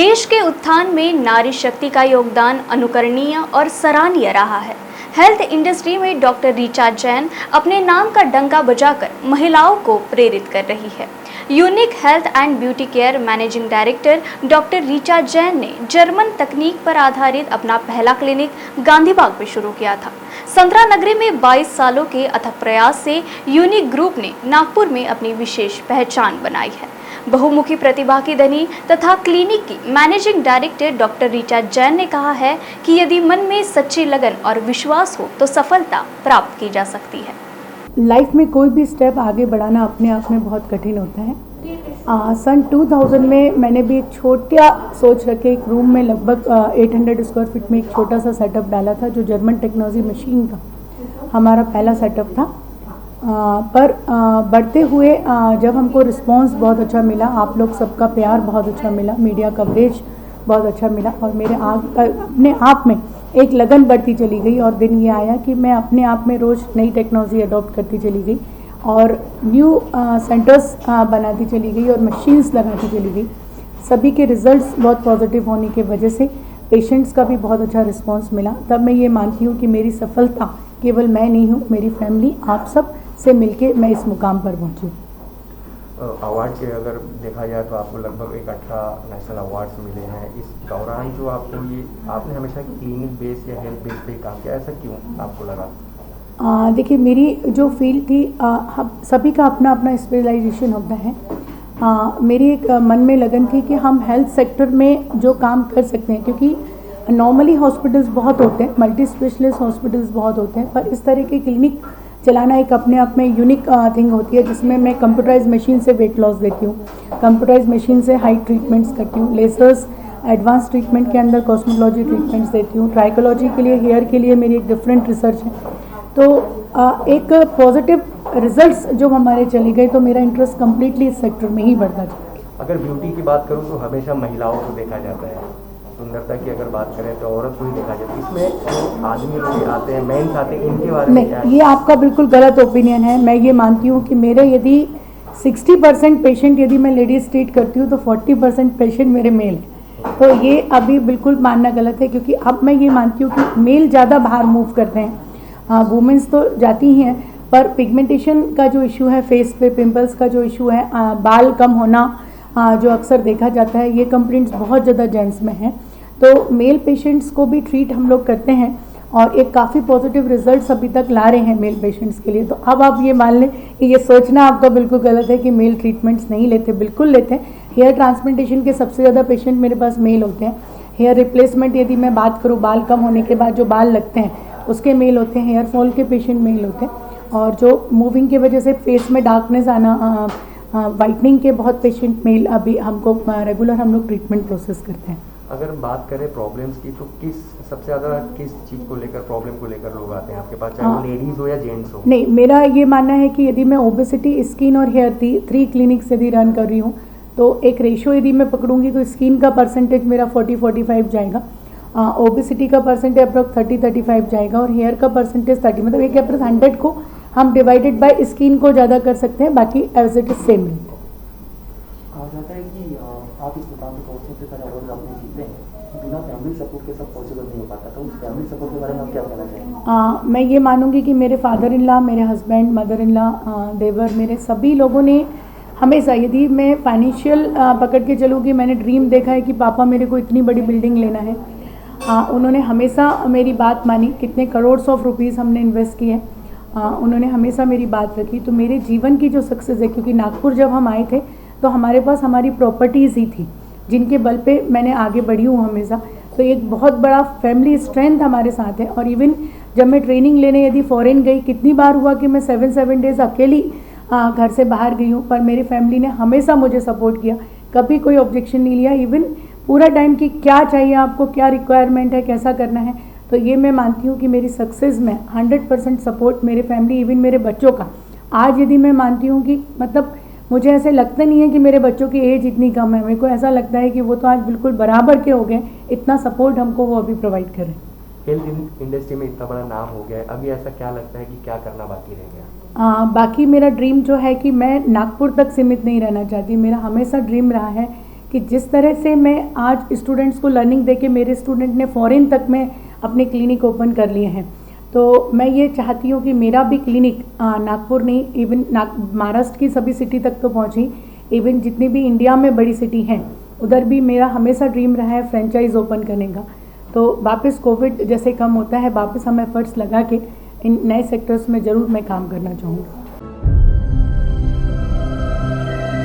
देश के उत्थान में नारी शक्ति का योगदान अनुकरणीय और सराहनीय रहा है। हेल्थ इंडस्ट्री में डॉक्टर ऋचा जैन अपने नाम का डंका बजाकर महिलाओं को प्रेरित कर रही है। Unique health and beauty care managing director doctor Richa Jain ने जर्मन तकनीक पर आधारित अपना पहला क्लिनिक गांधीबाग में शुरू किया था। संतरा नगरी में 22 सालों के अथक प्रयास से यूनिक ग्रुप ने नागपुर में अपनी विशेष पहचान बनाई है। बहुमुखी प्रतिभा की धनी तथा क्लिनिक की managing director doctor Richa Jain ने कहा है कि यदि मन में सच्ची लगन और विश्वास हो तो सफलता प्राप्त की जा सकती है। लाइफ में कोई भी स्टेप आगे बढ़ाना अपने आप में बहुत कठिन होता है। सन 2000 में मैंने भी एक छोटा सोच रखे एक रूम में लगभग 800 स्क्वायर फीट में एक छोटा सा सेटअप डाला था, जो जर्मन टेक्नोलॉजी मशीन का हमारा पहला सेटअप था। पर बढ़ते हुए जब हमको रिस्पांस बहुत अच्छा मिला, आप लोग सबका प्यार बहुत अच्छा मिला, मीडिया कवरेज बहुत अच्छा मिला और मेरे अपने आप में एक लगन बढ़ती चली गई और दिन ये आया कि मैं अपने आप में रोज़ नई टेक्नोलॉजी अडॉप्ट करती चली गई और न्यू सेंटर्स बनाती चली गई और मशीन्स लगाती चली गई। सभी के रिजल्ट्स बहुत पॉजिटिव होने की वजह से पेशेंट्स का भी बहुत अच्छा रिस्पांस मिला। तब मैं ये मानती हूँ कि मेरी सफलता केवल मैं नहीं हूँ, मेरी फैमिली आप सब से मिलके मैं इस मुकाम पर पहुँची। अवार्ड के अगर देखा जाए तो आपको लगभग 18 नेशनल अवार्ड्स मिले हैं। इस दौरान जो आपको ये आपने हमेशा क्लिनिक बेस या हेल्थ बेस पे काम किया, ऐसा क्यों आपको लगा? देखिए, मेरी जो फील्ड थी सभी का अपना अपना स्पेशलाइजेशन होता है। मेरी एक मन में लगन थी कि हम हेल्थ सेक्टर में जो काम कर सकते हैं, क्योंकि नॉर्मली हॉस्पिटल्स बहुत होते हैं, मल्टी स्पेशलिस्ट हॉस्पिटल्स बहुत होते हैं, पर इस तरह के क्लिनिक चलाना एक अपने आप में यूनिक थिंग होती है, जिसमें मैं कंप्यूटराइज मशीन से वेट लॉस देती हूँ, कंप्यूटराइज मशीन से हाइट ट्रीटमेंट्स करती हूँ, लेजर्स एडवांस ट्रीटमेंट के अंदर कॉस्मेटोलॉजी ट्रीटमेंट्स देती हूँ, ट्राइकोलॉजी के लिए हेयर के लिए मेरी एक डिफरेंट रिसर्च है। तो एक पॉजिटिव रिजल्ट्स जो हमारे चले गए तो मेरा इंटरेस्ट कम्प्लीटली इस सेक्टर में ही बढ़ता चला। अगर ब्यूटी की बात करूँ तो हमेशा महिलाओं को देखा जाता है, सुंदरता की अगर बात करें तो औरत को ही देखा जाता है। इसमें आदमी लोग आते हैं, मेंस आते हैं, इनके बारे में क्या? ये आपका बिल्कुल गलत ओपिनियन है। मैं ये मानती हूँ कि मेरे यदि 60% पेशेंट यदि मैं लेडीज ट्रीट करती हूँ तो 40% पेशेंट मेरे मेल हैं। तो ये अभी बिल्कुल मानना गलत है, क्योंकि अब मैं ये मानती हूँ कि मेल ज़्यादा बाहर मूव करते हैं, वुमेंस तो जाती ही हैं, पर पिगमेंटेशन का जो इशू है, फेस पे पिंपल्स का जो इशू है, बाल कम होना जो अक्सर देखा जाता है, ये कंप्लेंट्स बहुत ज़्यादा जेंट्स में हैं। तो मेल पेशेंट्स को भी ट्रीट हम लोग करते हैं और एक काफ़ी पॉजिटिव रिजल्ट्स अभी तक ला रहे हैं मेल पेशेंट्स के लिए। तो अब आप ये मान लें कि ये सोचना आपका बिल्कुल गलत है कि मेल ट्रीटमेंट्स नहीं लेते, बिल्कुल लेते हैं। हेयर ट्रांसप्लांटेशन के सबसे ज़्यादा पेशेंट मेरे पास मेल होते हैं। हेयर रिप्लेसमेंट यदि मैं बात करूँ, बाल कम होने के बाद जो बाल लगते हैं उसके मेल होते हैं, हेयर फॉल के पेशेंट मेल होते हैं, और जो मूविंग की वजह से फेस में डार्कनेस आना, वाइटनिंग के बहुत पेशेंट मेल अभी हमको रेगुलर हम लोग ट्रीटमेंट प्रोसेस करते हैं। अगर बात करें प्रॉब्लम्स की तो सबसे ज़्यादा किस चीज़ को लेकर, प्रॉब्लम को लेकर लोग आते हैं आपके पास, चाहे वो लेडीज़ हो या जेंट्स हो? नहीं, मेरा ये मानना है कि यदि मैं ओबेसिटी, स्किन और हेयर 3 क्लिनिक्स यदि रन कर रही हूँ तो एक रेशो यदि मैं पकड़ूंगी तो स्किन का परसेंटेज मेरा 40-45 जाएगा, ओबेसिटी का परसेंटेज अप्रॉक्स 30-35 जाएगा और हेयर का परसेंटेज 30। मतलब एक अप्रॉक्स 100 को हम डिवाइडेड बाय स्किन को ज़्यादा कर सकते हैं, बाकी as it is same rate. कहा जाता है कि आप इस मुकाम पर पहुँचने के तरह और अपने जीते हैं, बिना फैमिली सपोर्ट के सब पॉसिबल नहीं हो पाता। तो उस फैमिली सपोर्ट के बारे में आप क्या कहना चाहेंगे? मैं ये मानूंगी कि मेरे फादर इन लॉ, मेरे हस्बैंड, मदर इन लॉ, देवर, मेरे सभी लोगों ने हमेशा, यदि मैं फाइनेंशियल पकड़ के चलूँगी, मैंने ड्रीम देखा है कि पापा मेरे को इतनी बड़ी बिल्डिंग लेना है, उन्होंने हमेशा मेरी बात मानी। कितने करोड़्स ऑफ रुपीज़ हमने इन्वेस्ट किए, उन्होंने हमेशा मेरी बात रखी। तो मेरे जीवन की जो सक्सेस है, क्योंकि नागपुर जब हम आए थे तो हमारे पास हमारी प्रॉपर्टीज़ ही थी जिनके बल पे मैंने आगे बढ़ी हूँ हमेशा। तो एक बहुत बड़ा फैमिली स्ट्रेंथ हमारे साथ है। और इवन जब मैं ट्रेनिंग लेने यदि फॉरेन गई, कितनी बार हुआ कि मैं 7 डेज़ अकेली घर से बाहर गई हूँ, पर मेरी फैमिली ने हमेशा मुझे सपोर्ट किया, कभी कोई ऑब्जेक्शन नहीं लिया। इवन पूरा टाइम कि क्या चाहिए आपको, क्या रिक्वायरमेंट है, कैसा करना है। तो ये मैं मानती हूँ कि मेरी सक्सेस में 100% सपोर्ट मेरे फैमिली, इवन मेरे बच्चों का। आज यदि मैं मानती हूँ कि मतलब मुझे ऐसे लगता नहीं है कि मेरे बच्चों की एज इतनी कम है, मेरे को ऐसा लगता है कि वो तो आज बिल्कुल बराबर के हो गए, इतना सपोर्ट हमको वो अभी प्रोवाइड कर रहे हैं। हेल्थ इंडस्ट्री में इतना बड़ा नाम हो गया है, अभी ऐसा क्या लगता है कि क्या करना बाकी रह गया? बाकी मेरा ड्रीम जो है कि मैं नागपुर तक सीमित नहीं रहना चाहती। मेरा हमेशा ड्रीम रहा है कि कि जिस तरह से मैं आज स्टूडेंट्स को लर्निंग दे के मेरे स्टूडेंट ने फॉरेन तक में अपने क्लिनिक ओपन कर लिए हैं, तो मैं ये चाहती हूँ कि मेरा भी क्लिनिक नागपुर नहीं, इवन महाराष्ट्र की सभी सिटी तक तो पहुँची, इवन जितनी भी इंडिया में बड़ी सिटी हैं उधर भी मेरा हमेशा ड्रीम रहा है फ्रेंचाइज ओपन करने का। तो वापस कोविड जैसे कम होता है, वापस हम एफर्ट्स लगा के इन नए सेक्टर्स में ज़रूर मैं काम करना चाहूँगी।